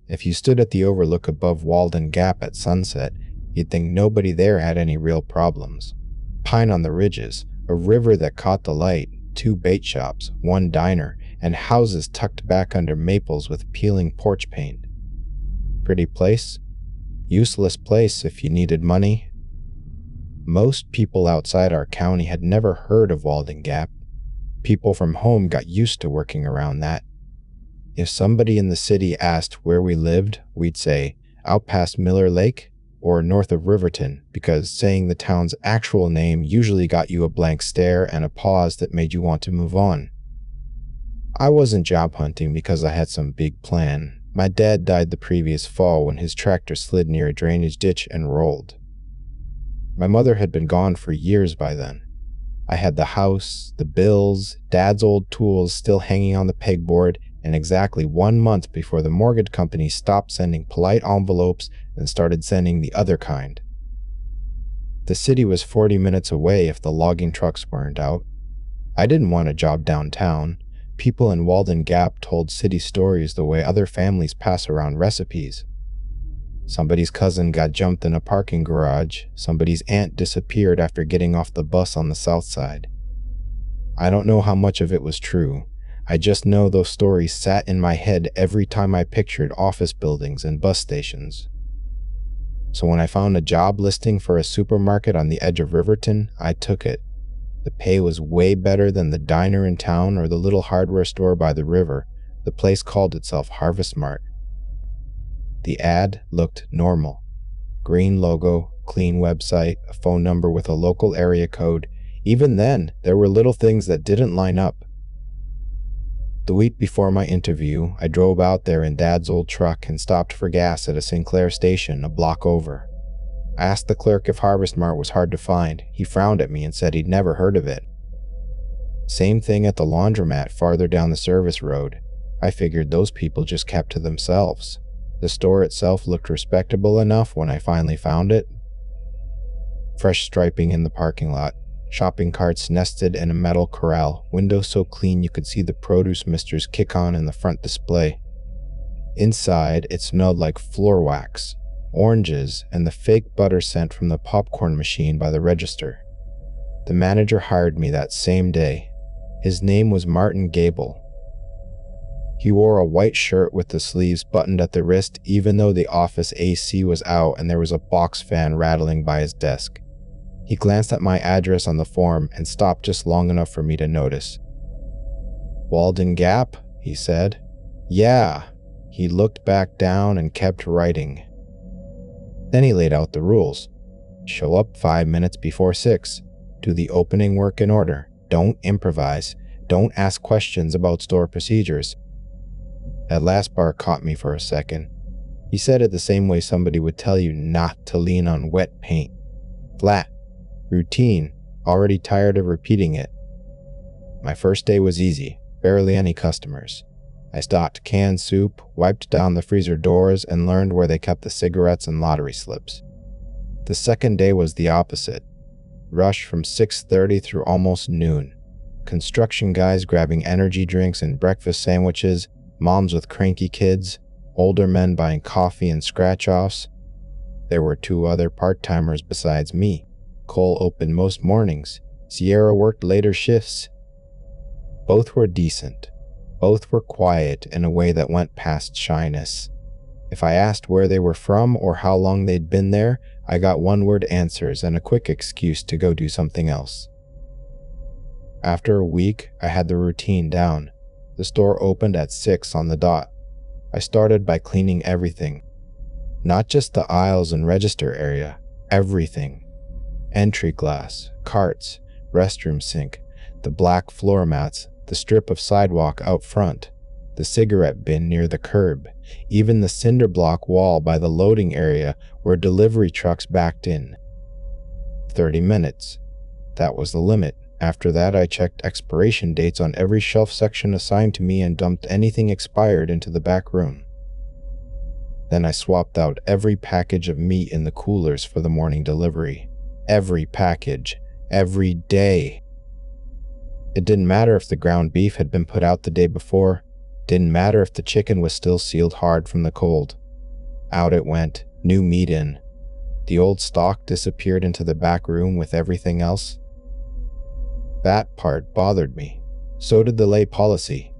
If you stood at the overlook above Walden Gap at sunset, you'd think nobody there had any real problems. Pine on the ridges, a river that caught the light, 2 bait shops, 1 diner, and houses tucked back under maples with peeling porch paint. Pretty place? Useless place if you needed money. Most people outside our county had never heard of Walden Gap. People from home got used to working around that. If somebody in the city asked where we lived, we'd say, out past Miller Lake or north of Riverton, because saying the town's actual name usually got you a blank stare and a pause that made you want to move on. I wasn't job hunting because I had some big plan. My dad died the previous fall when his tractor slid near a drainage ditch and rolled. My mother had been gone for years by then. I had the house, the bills, Dad's old tools still hanging on the pegboard, and exactly 1 month before the mortgage company stopped sending polite envelopes and started sending the other kind. The city was 40 minutes away if the logging trucks weren't out. I didn't want a job downtown. People in Walden Gap told city stories the way other families pass around recipes. Somebody's cousin got jumped in a parking garage. Somebody's aunt disappeared after getting off the bus on the south side. I don't know how much of it was true. I just know those stories sat in my head every time I pictured office buildings and bus stations. So when I found a job listing for a supermarket on the edge of Riverton, I took it. The pay was way better than the diner in town or the little hardware store by the river. The place called itself Harvest Mart. The ad looked normal. Green logo, clean website, a phone number with a local area code. Even then, there were little things that didn't line up. The week before my interview, I drove out there in Dad's old truck and stopped for gas at a Sinclair station a block over. I asked the clerk if Harvest Mart was hard to find. He frowned at me and said he'd never heard of it. Same thing at the laundromat farther down the service road. I figured those people just kept to themselves. The store itself looked respectable enough when I finally found it. Fresh striping in the parking lot. Shopping carts nested in a metal corral, windows so clean you could see the produce misters kick on in the front display. Inside, it smelled like floor wax, oranges, and the fake butter scent from the popcorn machine by the register. The manager hired me that same day. His name was Martin Gable. He wore a white shirt with the sleeves buttoned at the wrist even though the office AC was out and there was a box fan rattling by his desk. He glanced at my address on the form and stopped just long enough for me to notice. "Walden Gap?" he said. "Yeah." He looked back down and kept writing. Then he laid out the rules. Show up 5 minutes before 6. Do the opening work in order. Don't improvise. Don't ask questions about store procedures. That last part caught me for a second. He said it the same way somebody would tell you not to lean on wet paint. Flat. Routine. Already tired of repeating it. My first day was easy. Barely any customers. I stocked canned soup, wiped down the freezer doors, and learned where they kept the cigarettes and lottery slips. The second day was the opposite. Rush from 6:30 through almost noon. Construction guys grabbing energy drinks and breakfast sandwiches, moms with cranky kids, older men buying coffee and scratch-offs. There were 2 other part-timers besides me. Cole opened most mornings. Sierra worked later shifts. Both were decent. Both were quiet in a way that went past shyness. If I asked where they were from or how long they'd been there, I got one-word answers and a quick excuse to go do something else. After a week, I had the routine down. The store opened at 6 on the dot. I started by cleaning everything. Not just the aisles and register area, everything. Entry glass, carts, restroom sink, the black floor mats, the strip of sidewalk out front, the cigarette bin near the curb, even the cinder block wall by the loading area where delivery trucks backed in. 30 minutes. That was the limit. After that, I checked expiration dates on every shelf section assigned to me and dumped anything expired into the back room. Then I swapped out every package of meat in the coolers for the morning delivery. Every package. Every day. It didn't matter if the ground beef had been put out the day before. Didn't matter if the chicken was still sealed hard from the cold. Out it went, new meat in. The old stock disappeared into the back room with everything else. That part bothered me. So did the late policy.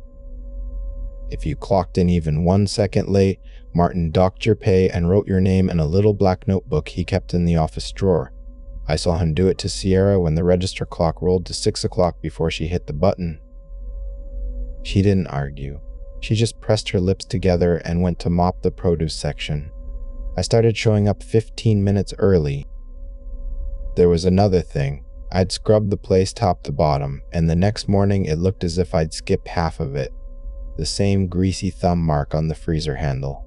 If you clocked in even 1 second late, Martin docked your pay and wrote your name in a little black notebook he kept in the office drawer. I saw him do it to Sierra when the register clock rolled to 6 o'clock before she hit the button. She didn't argue. She just pressed her lips together and went to mop the produce section. I started showing up 15 minutes early. There was another thing. I'd scrubbed the place top to bottom, and the next morning it looked as if I'd skipped half of it. The same greasy thumb mark on the freezer handle.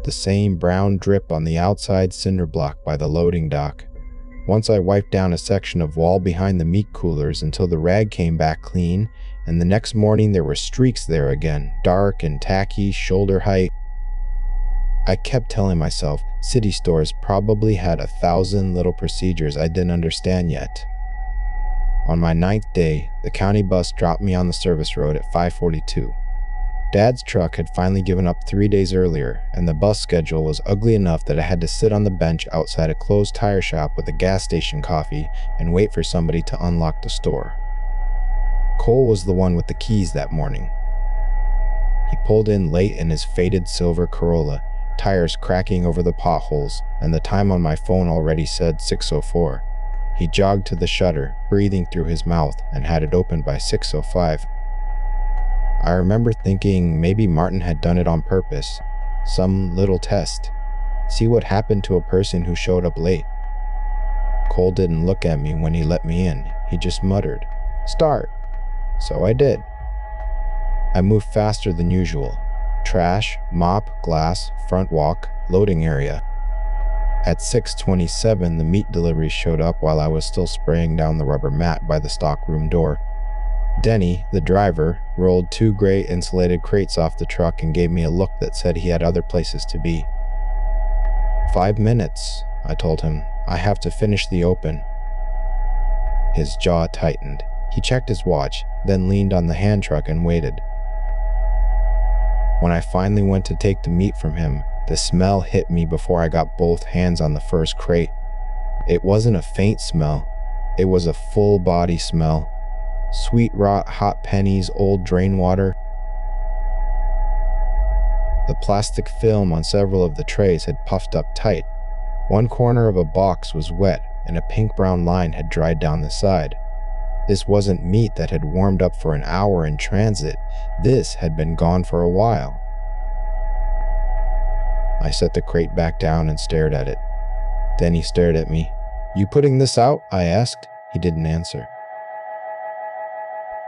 The same brown drip on the outside cinder block by the loading dock. Once I wiped down a section of wall behind the meat coolers until the rag came back clean, and the next morning there were streaks there again, dark and tacky, shoulder height. I kept telling myself city stores probably had 1,000 little procedures I didn't understand yet. On my 9th day, the county bus dropped me on the service road at 5:42. Dad's truck had finally given up 3 days earlier, and the bus schedule was ugly enough that I had to sit on the bench outside a closed tire shop with a gas station coffee and wait for somebody to unlock the store. Cole was the one with the keys that morning. He pulled in late in his faded silver Corolla, tires cracking over the potholes, and the time on my phone already said 6:04. He jogged to the shutter, breathing through his mouth, and had it opened by 6:05. I remember thinking maybe Martin had done it on purpose. Some little test. See what happened to a person who showed up late. Cole didn't look at me when he let me in. He just muttered, "Start." So I did. I moved faster than usual. Trash, mop, glass, front walk, loading area. At 6:27, the meat delivery showed up while I was still spraying down the rubber mat by the stockroom door. Denny, the driver, rolled 2 gray insulated crates off the truck and gave me a look that said he had other places to be. 5 minutes, I told him. I have to finish the open. His jaw tightened. He checked his watch, then leaned on the hand truck and waited. When I finally went to take the meat from him, the smell hit me before I got both hands on the first crate. It wasn't a faint smell. It was a full body smell. Sweet rot, hot pennies, old drain water. The plastic film on several of the trays had puffed up tight. One corner of a box was wet, and a pink-brown line had dried down the side. This wasn't meat that had warmed up for an hour in transit. This had been gone for a while. I set the crate back down and stared at it. Then he stared at me. "You putting this out?" I asked. He didn't answer.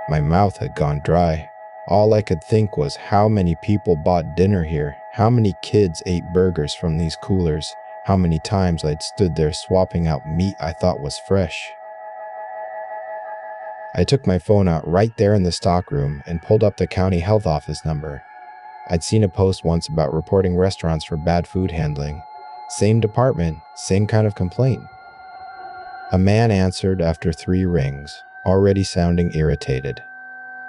My mouth had gone dry. All I could think was how many people bought dinner here, how many kids ate burgers from these coolers, how many times I'd stood there swapping out meat I thought was fresh. I took my phone out right there in the stockroom and pulled up the county health office number. I'd seen a post once about reporting restaurants for bad food handling. Same department, same kind of complaint. A man answered after 3 rings, already sounding irritated.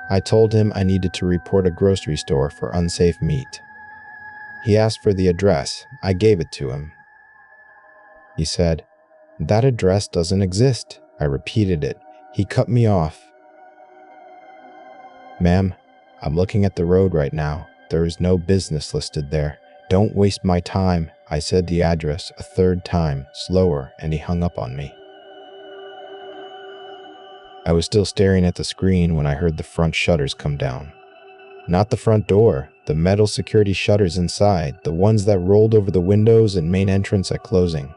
I told him I needed to report a grocery store for unsafe meat. He asked for the address. I gave it to him. He said, "That address doesn't exist." I repeated it. He cut me off. "Ma'am, I'm looking at the road right now. There is no business listed there. Don't waste my time." I said the address a 3rd time, slower, and he hung up on me. I was still staring at the screen when I heard the front shutters come down. Not the front door, the metal security shutters inside, the ones that rolled over the windows and main entrance at closing.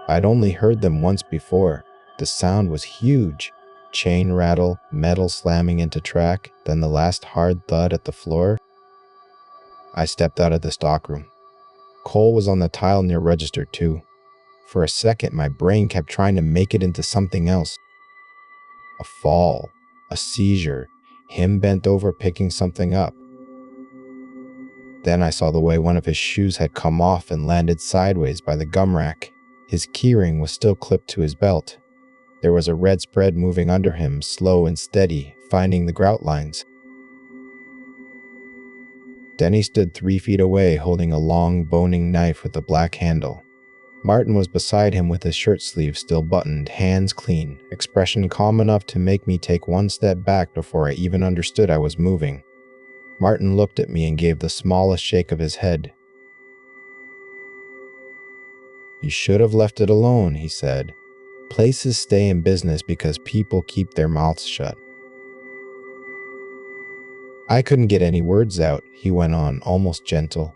I'd only heard them once before. The sound was huge. Chain rattle, metal slamming into track, then the last hard thud at the floor. I stepped out of the stockroom. Cole was on the tile near register too. For a second, my brain kept trying to make it into something else. A fall, a seizure, him bent over picking something up. Then I saw the way one of his shoes had come off and landed sideways by the gum rack. His keyring was still clipped to his belt. There was a red spread moving under him, slow and steady, finding the grout lines. Denny stood 3 feet away, holding a long, boning knife with a black handle. Martin was beside him with his shirt sleeve still buttoned, hands clean, expression calm enough to make me take 1 step back before I even understood I was moving. Martin looked at me and gave the smallest shake of his head. "You should have left it alone," he said. "Places stay in business because people keep their mouths shut." I couldn't get any words out, he went on, almost gentle.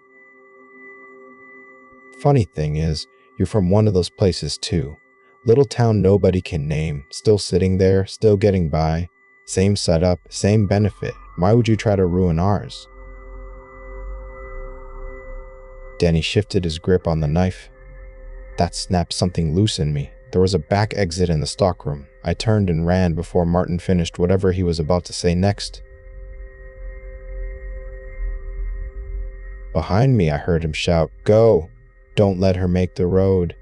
"Funny thing is, you're from one of those places too. Little town nobody can name, still sitting there, still getting by. Same setup, same benefit. Why would you try to ruin ours?" Danny shifted his grip on the knife. That snapped something loose in me. There was a back exit in the stockroom. I turned and ran before Martin finished whatever he was about to say next. Behind me, I heard him shout, "Go! Don't let her make the road."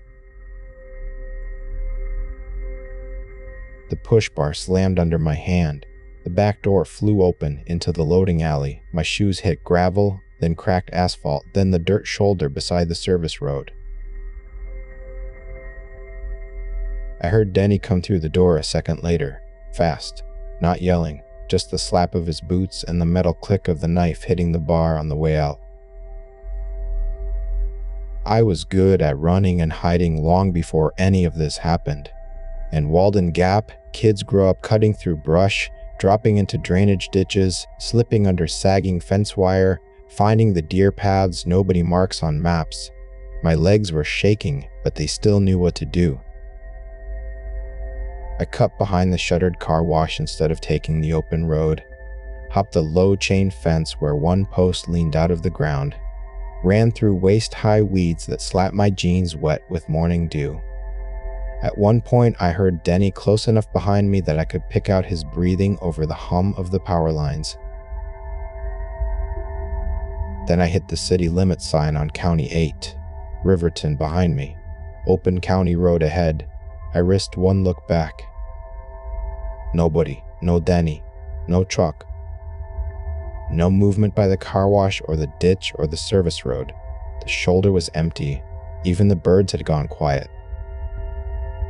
The push bar slammed under my hand. The back door flew open into the loading alley. My shoes hit gravel, then cracked asphalt, then the dirt shoulder beside the service road. I heard Denny come through the door a second later, fast, not yelling, just the slap of his boots and the metal click of the knife hitting the bar on the way out. I was good at running and hiding long before any of this happened. In Walden Gap, kids grow up cutting through brush, dropping into drainage ditches, slipping under sagging fence wire, finding the deer paths nobody marks on maps. My legs were shaking, but they still knew what to do. I cut behind the shuttered car wash instead of taking the open road, hopped the low chain fence where one post leaned out of the ground, ran through waist-high weeds that slapped my jeans wet with morning dew. At one point, I heard Denny close enough behind me that I could pick out his breathing over the hum of the power lines. Then I hit the city limit sign on County 8, Riverton behind me, open county road ahead. I risked one look back. Nobody, no Denny, no truck. No movement by the car wash or the ditch or the service road. The shoulder was empty. Even the birds had gone quiet.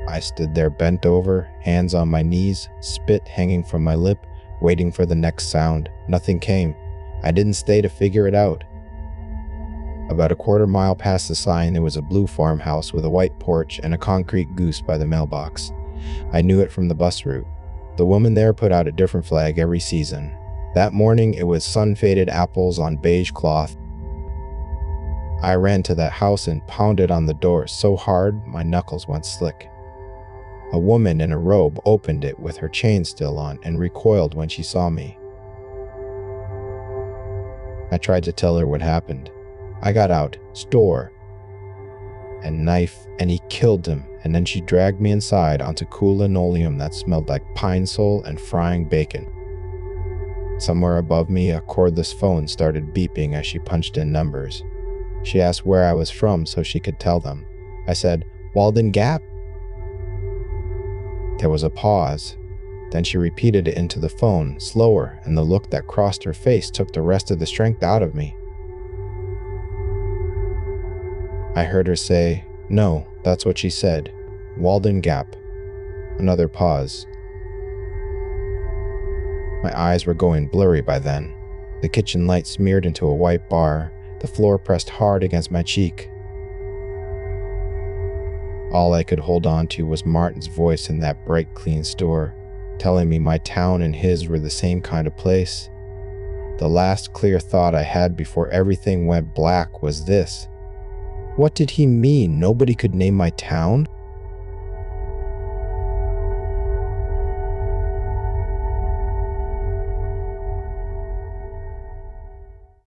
I stood there bent over, hands on my knees, spit hanging from my lip, waiting for the next sound. Nothing came. I didn't stay to figure it out. About a quarter mile past the sign, there was a blue farmhouse with a white porch and a concrete goose by the mailbox. I knew it from the bus route. The woman there put out a different flag every season. That morning, it was sun-faded apples on beige cloth. I ran to that house and pounded on the door so hard my knuckles went slick. A woman in a robe opened it with her chain still on and recoiled when she saw me. I tried to tell her what happened. I got out, store, and knife, and he killed him, and then she dragged me inside onto cool linoleum that smelled like pine sol and frying bacon. Somewhere above me, a cordless phone started beeping as she punched in numbers. She asked where I was from so she could tell them. I said, "Walden Gap." There was a pause. Then she repeated it into the phone, slower, and the look that crossed her face took the rest of the strength out of me. I heard her say, "No, that's what she said. Walden Gap." Another pause. My eyes were going blurry by then. The kitchen light smeared into a white bar, the floor pressed hard against my cheek. All I could hold on to was Martin's voice in that bright, clean store, telling me my town and his were the same kind of place. The last clear thought I had before everything went black was this. What did he mean? Nobody could name my town?